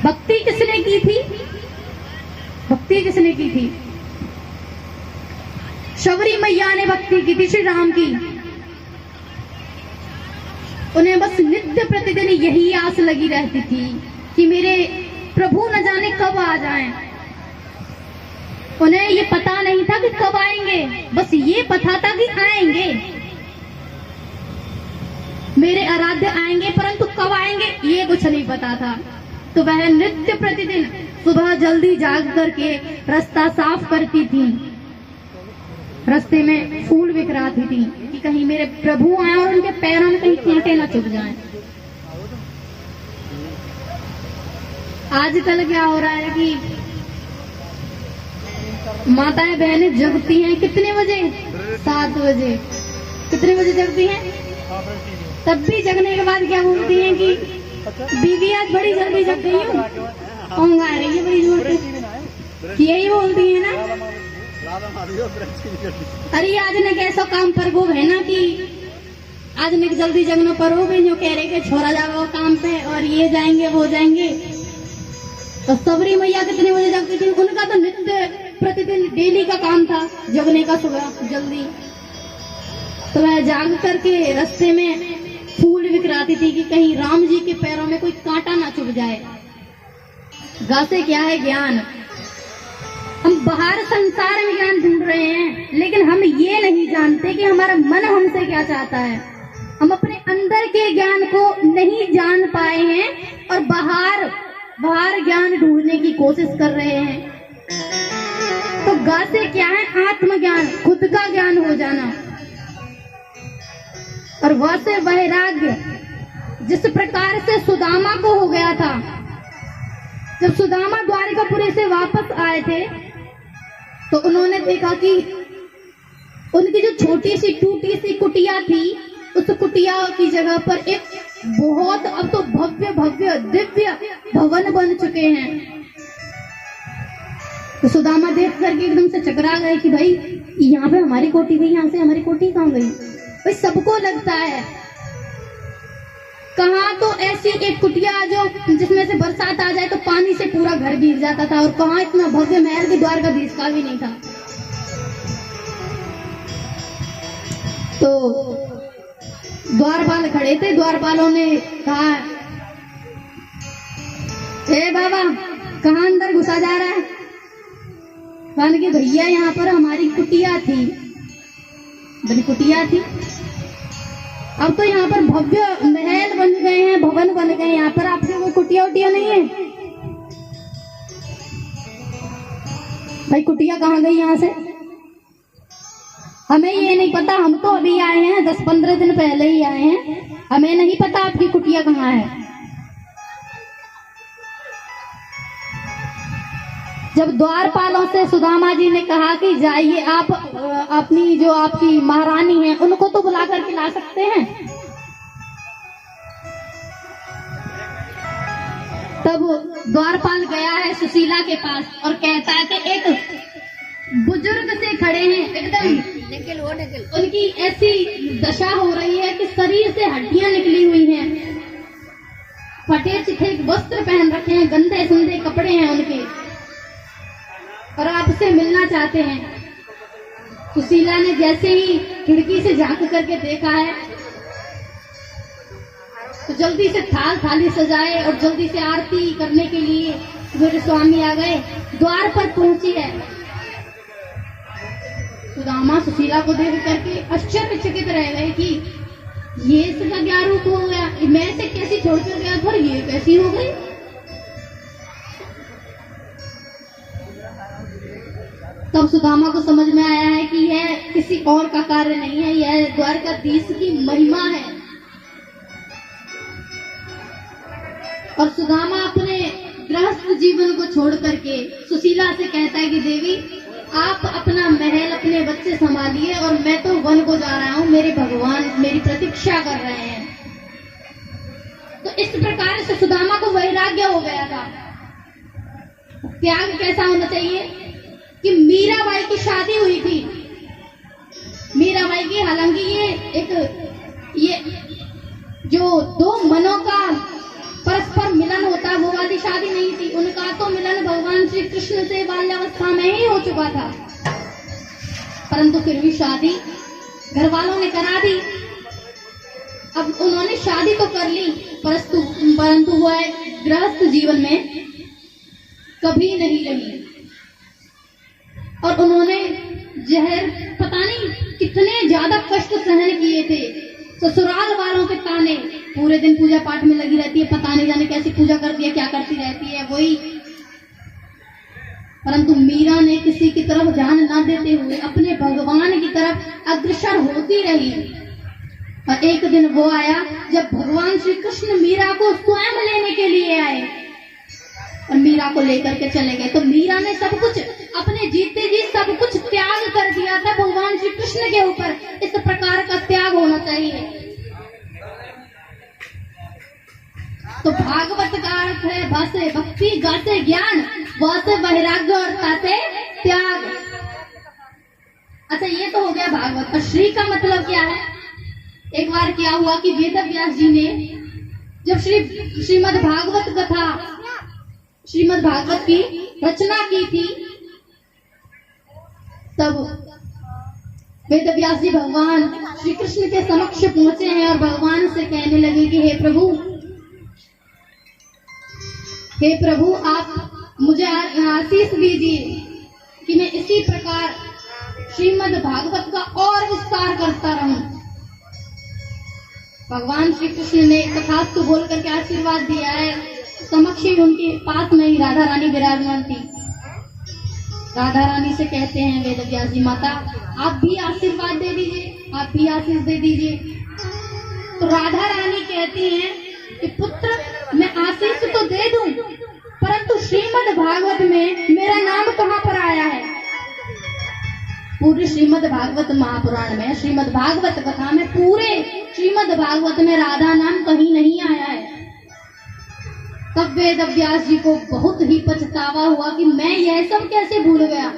भक्ति किसने की थी? भक्ति किसने की थी? शबरी मैया ने भक्ति की थी श्री राम की। उन्हें बस नित्य प्रतिदिन यही आस लगी रहती थी कि मेरे प्रभु न जाने कब आ जाएं। उन्हें ये पता नहीं था कि कब आएंगे, बस ये पता था कि आएंगे, मेरे आराध्य आएंगे, परंतु कब आएंगे ये कुछ नहीं पता था। तो वह नित्य प्रतिदिन सुबह जल्दी जाग करके रास्ता साफ करती थी, रास्ते में फूल बिखराती थी कि कहीं मेरे प्रभु आए और उनके पैरों में कहीं कांटे ना चुभ जाएं। आजकल क्या हो रहा है कि माताएं बहनें जगती हैं कितने बजे? 7 बजे। कितने बजे जगती हैं? तब भी जगने के बाद क्या बोलती हैं कि बीवी आज बड़ी जल्दी जग गई हूँ, ऊँघ आ रही है बड़ी जोर से, यही बोलती है ना। अरे आज ने कैसा काम पर वो है ना कि आज ने जल्दी जगना पर हो गई, जो कह रहे कि छोरा जाओ काम पे और ये जाएंगे वो जाएंगे। तो सबरी मैया कितने बजे जगती थी? उनका तो नित्य प्रतिदिन डेली का काम था जगने का सुबह जल्दी। तो वह जाग करके रास्ते में फूल बिखराती थी कि कहीं राम जी के पैरों में कोई कांटा ना चुभ जाए। गा से क्या है ज्ञान? हम बाहर संसार में ज्ञान ढूंढ रहे हैं, लेकिन हम ये नहीं जानते कि हमारा मन हमसे क्या चाहता है। हम अपने अंदर के ज्ञान को नहीं जान पाए हैं और बाहर ज्ञान ढूंढने की कोशिश कर रहे हैं। तो गा से क्या है? आत्मज्ञान, खुद का ज्ञान हो जाना। और वह से वैराग्य, जिस प्रकार से सुदामा को हो गया था। जब सुदामा द्वारिकापुरी से वापस आए थे तो उन्होंने देखा कि उनकी जो छोटी सी टूटी सी कुटिया थी, उस कुटिया की जगह पर एक बहुत अब तो भव्य दिव्य भवन बन चुके हैं। तो सुदामा देख करके एकदम से चकरा गए कि भाई यहाँ पे हमारी कोठी गई, यहाँ से हमारी कोठी कहाँ गई? भाई सबको लगता है कहाँ तो ऐसी एक कुटिया जो जिसमें से बरसात आ जाए तो पानी से पूरा घर भीग जाता था, और कहाँ इतना भव्य महल के द्वारकाधीश का भी नहीं था। तो द्वारपाल खड़े थे, द्वारपालों ने कहा, ए बाबा कहाँ अंदर घुसा जा रहा है? कहने कि भैया यहाँ पर हमारी कुटिया थी, बड़ी कुटिया थी, अब तो यहाँ पर भव्य महल बन गए हैं, भवन बन गए हैं, यहाँ पर आपके कोई कुटिया उटिया नहीं है? भाई कुटिया कहाँ गई यहाँ से? हमें ये नहीं पता, हम तो अभी आए हैं, 10-15 दिन पहले ही आए हैं, हमें नहीं पता आपकी कुटिया कहाँ है। जब द्वारपालों से सुदामा जी ने कहा कि जाइए आप अपनी जो आपकी महारानी है उनको तो बुला करके ला सकते हैं, तब द्वारपाल गया है सुशीला के पास और कहता है कि एक बुजुर्ग से खड़े हैं, एकदम उनकी ऐसी दशा हो रही है कि शरीर से हड्डियां निकली हुई हैं, फटे चिथे वस्त्र पहन रखे हैं, गंदे संदे कपड़े हैं उनके, और आपसे मिलना चाहते हैं। सुशीला ने जैसे ही खिड़की से झांक करके देखा है तो जल्दी से थाली सजाए और जल्दी से आरती करने के लिए मेरे स्वामी आ गए। द्वार पर पहुंची है, सुदामा सुशीला को देख करके आश्चर्यचकित रह गए कि ये इसका क्या रूप हो गया, मैं से कैसी छोड़ कर गया था, ये कैसी हो गई? तब सुदामा को समझ में आया है कि यह किसी और का कार्य नहीं है, यह द्वारकाधीश की महिमा है। और सुदामा अपने गृहस्थ जीवन को छोड़ करके सुशीला से कहता है कि देवी आप अपना महल अपने बच्चे संभालिए और मैं तो वन को जा रहा हूँ, मेरे भगवान मेरी प्रतीक्षा कर रहे हैं। तो इस प्रकार से सुदामा को वैराग्य हो गया था। त्याग कैसा होना चाहिए कि मीराबाई की शादी हुई थी, मीराबाई की, हालांकि ये जो दो मनों का परस्पर मिलन होता है वो वाली शादी शादी नहीं थी, उनका तो मिलन भगवान श्री कृष्ण से बाल्यावस्था में ही हो चुका था, परंतु फिर भी शादी घर वालों ने करा दी। अब उन्होंने शादी तो कर ली, परंतु वह गृहस्थ जीवन में कभी नहीं रही और उन्होंने जहर पता नहीं कितने ज्यादा कष्ट सहन किए थे। ससुराल वालों के ताने, पूरे दिन पूजा पाठ में लगी रहती है, पता नहीं जाने कैसी पूजा करती है, क्या करती रहती है वही। परंतु मीरा ने किसी की तरफ ध्यान न देते हुए अपने भगवान की तरफ अग्रसर होती रही। और एक दिन वो आया जब भगवान श्री कृष्ण मीरा को स्वयं लेने के लिए आए और मीरा को लेकर के चले गए। तो मीरा ने सब कुछ अपने जीते जी सब कुछ त्याग कर दिया था भगवान श्री कृष्ण के ऊपर। इस प्रकार का त्याग होना चाहिए। तो भागवत का अर्थ है भासे भक्ति, गासे ज्ञान, वासे वैराग्य और तासे त्याग। अच्छा, ये तो हो गया भागवत। और श्री का मतलब क्या है? एक बार क्या हुआ कि वेद व्यास जी ने जब श्रीमद् भागवत कथा, श्रीमद् भागवत की रचना की थी, तब वेद व्यास जी भगवान श्री कृष्ण के समक्ष पहुंचे हैं और भगवान से कहने लगे कि हे प्रभु आप मुझे आशीष दीजिए कि मैं इसी प्रकार श्रीमद् भागवत का और विस्तार करता रहूं। भगवान श्री कृष्ण ने तथास्तु बोल करके आशीर्वाद दिया है। समक्ष ही उनके पास में ही राधा रानी विराजमान थी। राधा रानी से कहते हैं वेद व्यास जी, माता आप भी आशीर्वाद दे दीजिए, आप भी आशीष दे दीजिए। तो राधा रानी कहती हैं कि पुत्र मैं आशीष तो दे दूं, परंतु श्रीमद् भागवत में मेरा नाम कहाँ पर आया है? पूरे श्रीमद् भागवत महापुराण में, श्रीमद् भागवत कथा में, पूरे श्रीमद् भागवत में राधा नाम कहीं नहीं आया है। तब वेद व्यास जी को बहुत ही पछतावा हुआ कि मैं यह सब कैसे भूल गया।